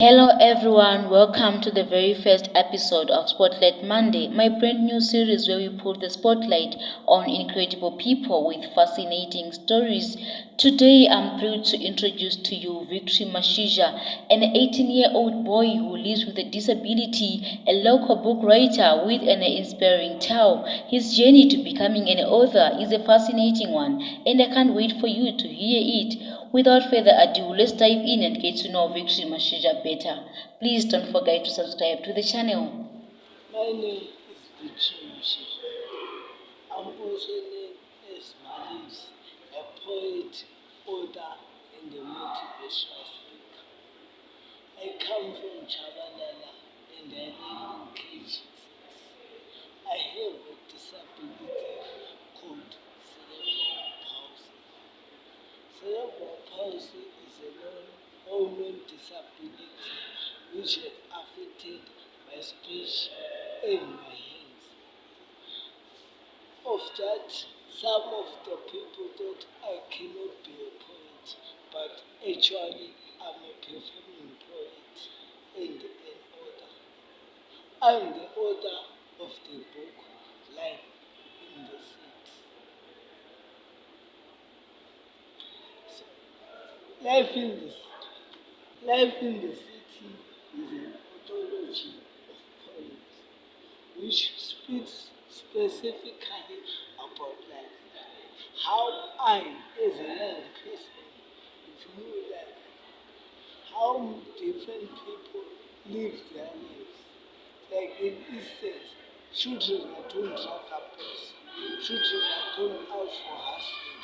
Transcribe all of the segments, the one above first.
Hello everyone, welcome to the very first episode of Spotlight Monday, my brand new series where we put the spotlight on incredible people with fascinating stories. Today I'm thrilled to introduce to you Victory Mashizha, an 18-year-old boy who lives with a disability, a local book writer with an inspiring tale. His journey to becoming an author is a fascinating one, and I can't wait for you to hear it. Without further ado, let's dive in and get to know Victory Mashizha better. Please don't forget to subscribe to the channel. My name is Victory Mashizha. I'm also known as Mashizha, a poet, author, and a motivational speaker. I come from Chabalala and I live in KG6. I have a disability called cerebral palsy. Cerebral palsy is a well-known disability which has affected my speech and my hands. Of that, some of the people thought I cannot be a poet, but actually I'm a performing poet and an author. I'm the author of the book Life in the City. So, Life in the City is an anthology of poems which speaks specifically about life. How I, as a young person, view life. How different people live their lives. Like in instance, children are doing drug abuse, children are going out for hustling,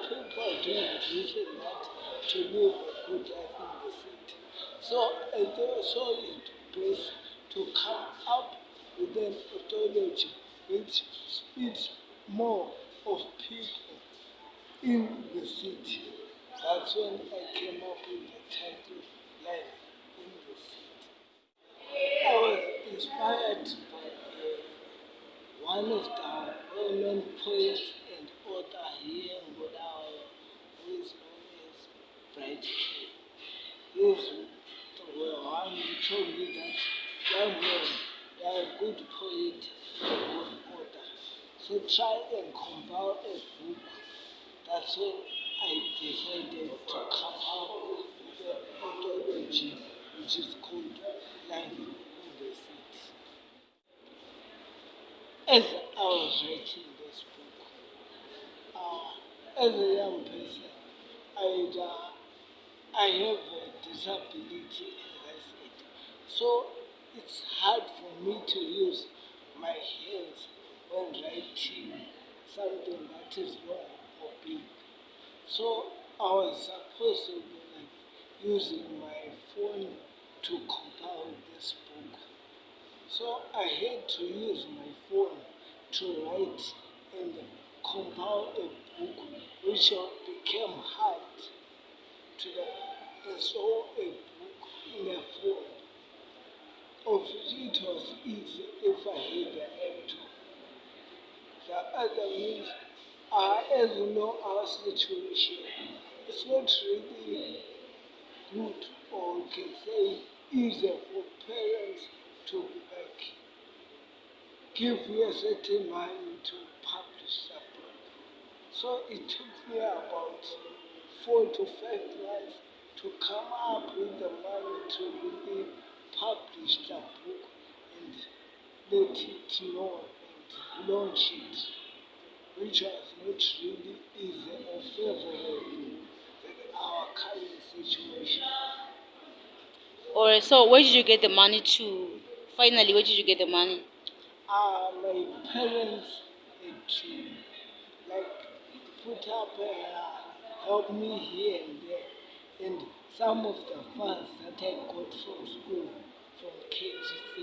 people are doing this and that to live a good life in the city. So I saw it best to come up with an anthology which speaks more of people in the city. That's when I came up with the title Life in the City. I was inspired by one of the well-known poets and author here in Godawa, who is known as Bright K. He's the one who told me that young man, you are a good poet and a good author. So try and compile a book. That's when I decided to come up with an anthology which is called Life in the City. As I was writing this book, as a young person, I have a disability, as I said. So it's hard for me to use my hands when writing something that is long or big. So I was supposed to be like using my phone to compile this book. So I had to use my phone to write and compile a book which became hard to install a book in a phone. Of it was easy if I had an laptop. The other means, as you know, our situation, it's not really good or we can say easy for parents to like give you a certain money to publish a book. So it took me about 4 to 5 months to come up with the money to really publish the book and let it know and launch it, which was not really easy or favorable in our current situation. Alright, so where did you get the money to? Finally, where did you get the money? My parents had to like put up help me here and there, and some of the funds that I got from school, from KG6,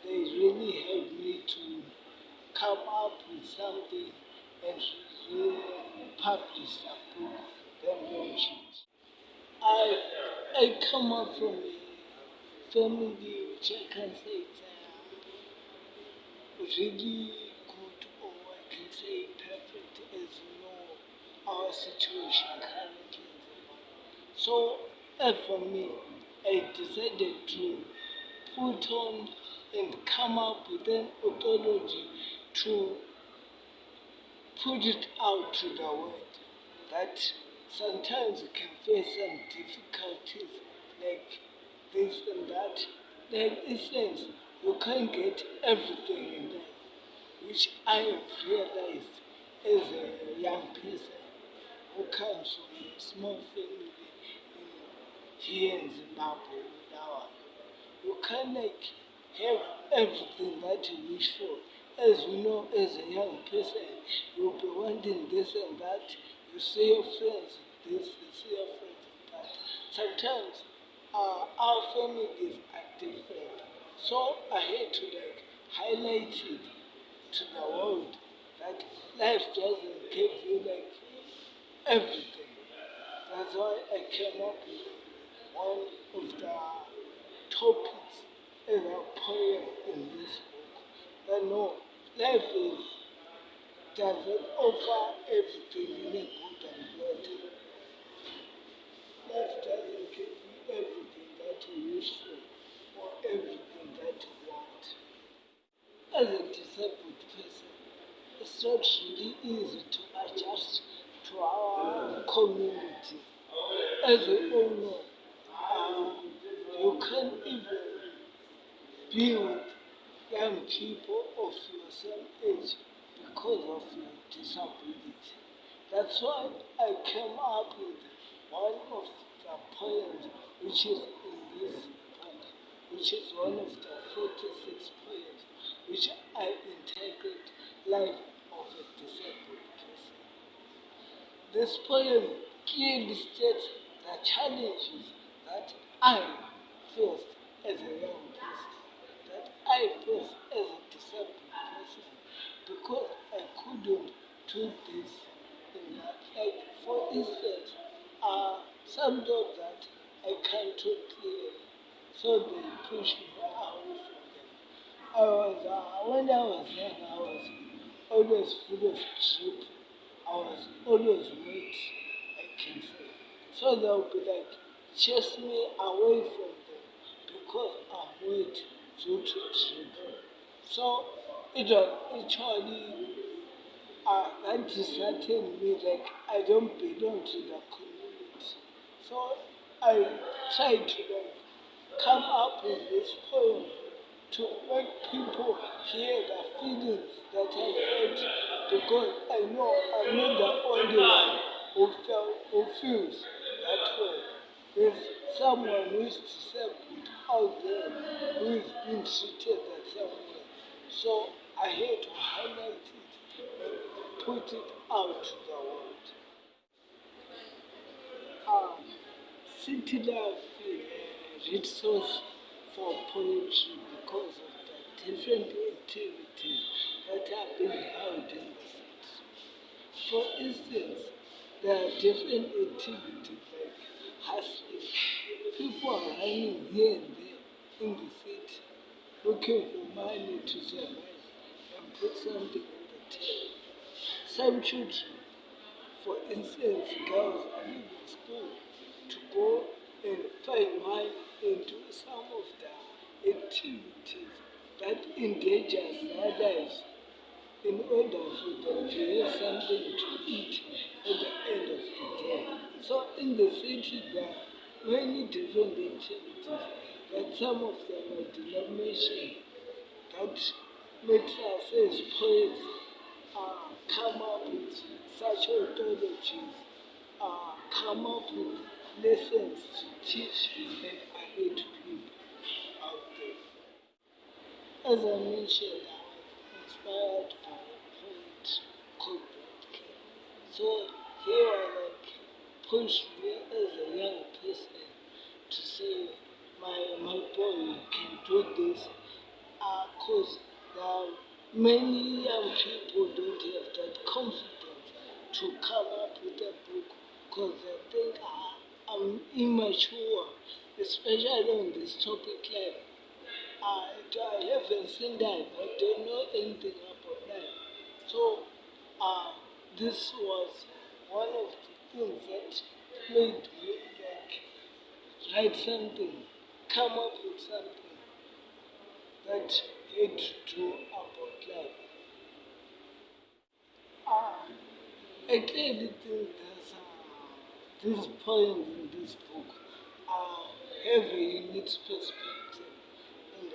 they really helped me to come up with something and really publish a book, then launch it. I come up from a family which I can say it's really good, or I can say perfect, as you know our situation currently. So for me, I decided to put on and come up with an ontology to put it out to the world that sometimes you can face some difficulties like this and that. Like in sense, you can't get everything in life, which I have realized as a young person who comes from a small family here in Zimbabwe. Now, you can't like have everything that you wish for. As you know, as a young person, you'll be wanting this and that. You see your friends this, you see your friends that. Sometimes our families are different. So I had to like highlight it to the world that life doesn't give you like everything. That's why I came up with one of the topics in a poem in this book. That no, life doesn't offer everything in a good and bad. Life doesn't give you everything that you wish for or everything that you want. As a disabled person, it's not really easy to adjust to our community. As we all know, you can't even be with young people of your same age because of your disability. That's why I came up with one of the poems which is in this book, which is one of the 46 poems which I entitled Life of a Disabled Person. This poem clearly states the challenges that I faced as a young person, that I faced as a disabled person, because I couldn't do this in that. Like, for instance, some thought that I can't talk clearly, so they pushed me away from them. When I was young, I was always full of drip. I was always wet, I can say. So they'll be like, chase me away from them because I'm wet due to drip. So it was actually that disheartened me, like I don't belong to the community. So I tried to like come up with this poem to make people hear the feelings that I felt, because I know I'm not the only one who feels that way. There's someone who is disabled out there who is being treated the same way. So I had to highlight it and put it out to the world. City Life resource for poetry because of the different activities that are being held in the city. For instance, there are different activities like hustling. People are running here and there in the city looking for money to survive and put something on the table. Some children, for instance, girls are leaving school to go and find money and do some of the activities that endangers their lives in order for them to have something to eat at the end of the day. So in the city there are many different activities that some of them are denomination that makes us as poets come up with such ontologies, come up with lessons to teach and aid people out there. As I mentioned, I was inspired by a poet called King. So he was like pushed me as a young person to say, my boy, you can do this, because there are many young people don't have that confidence to come up with a book because they think I'm immature, especially on this topic like I haven't seen life, I don't know anything about life. So this was one of the things that made me like write something come up with something that had to do about life. I clearly think that these poems in this book have a unique perspective and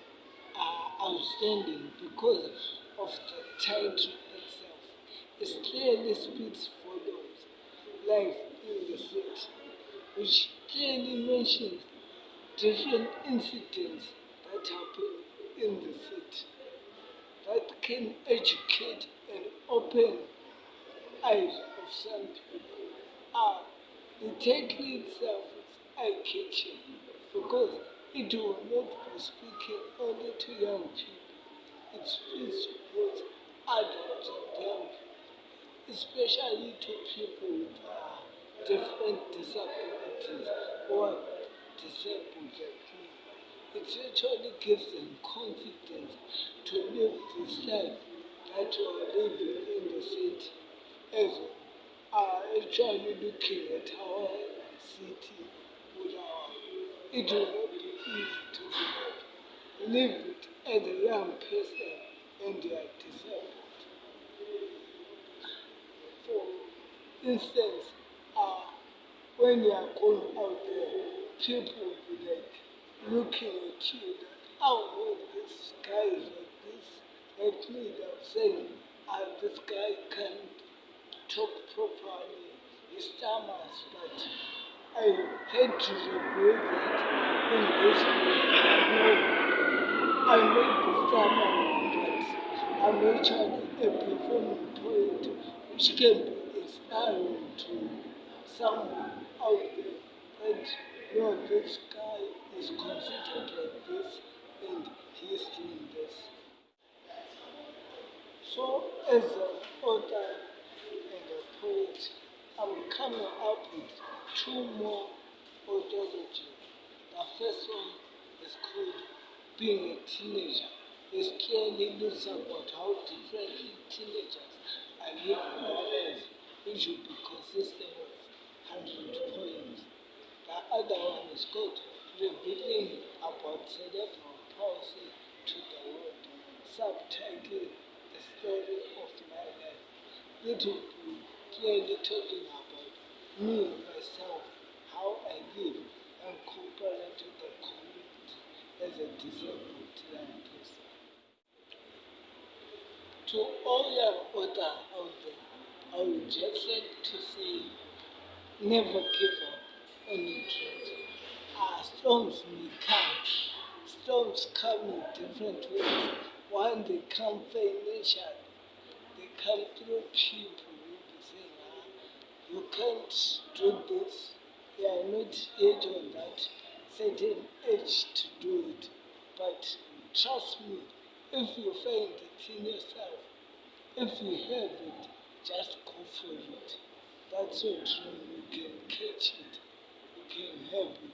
are outstanding because of the title itself. It clearly speaks volumes, life in the city, which clearly mentions different incidents that happen in the city that can educate and open eyes of some people. The title itself is eye-catching because it will not be speaking only to young people. It speaks to both adults and young people, especially to people with different disabilities or disabled like me. It actually gives them confidence to live this life that we are living in the city. As actually looking at our city with it will not be easy to live it as a young person and they are disabled. For instance, when you are going out there, people will be like looking at you that, oh, well, this guy is like this, like me, they're saying, this guy can't talk properly, he stammers, but I had to reveal that in this book. I may be stammering, but I'm actually a performing poet, which can be inspiring to someone out there that, no, this guy is considered like this and he is doing this. So, as an author and a poet, I'm coming up with two more ontologies. The first one is called Being a Teenager. It clearly looks about how differently teenagers are living their lives, which will be consistent of 100 poems. The other one is called Revealing About Cerebral Palsy to the World, subtitled The Story of My Life. It will be clearly talking about me, myself, how I live, and compare it to the community as a disabled young person. To all young authors out there, I would just like to say, never give up on your dreams. Storms may come. Storms come in different ways. One, they come financially. They come through people who will be saying, you can't do this. You are not yet on that certain age to do it. But trust me, if you find it in yourself, if you have it, just go for it. That's your dream. You can catch it. You can have it.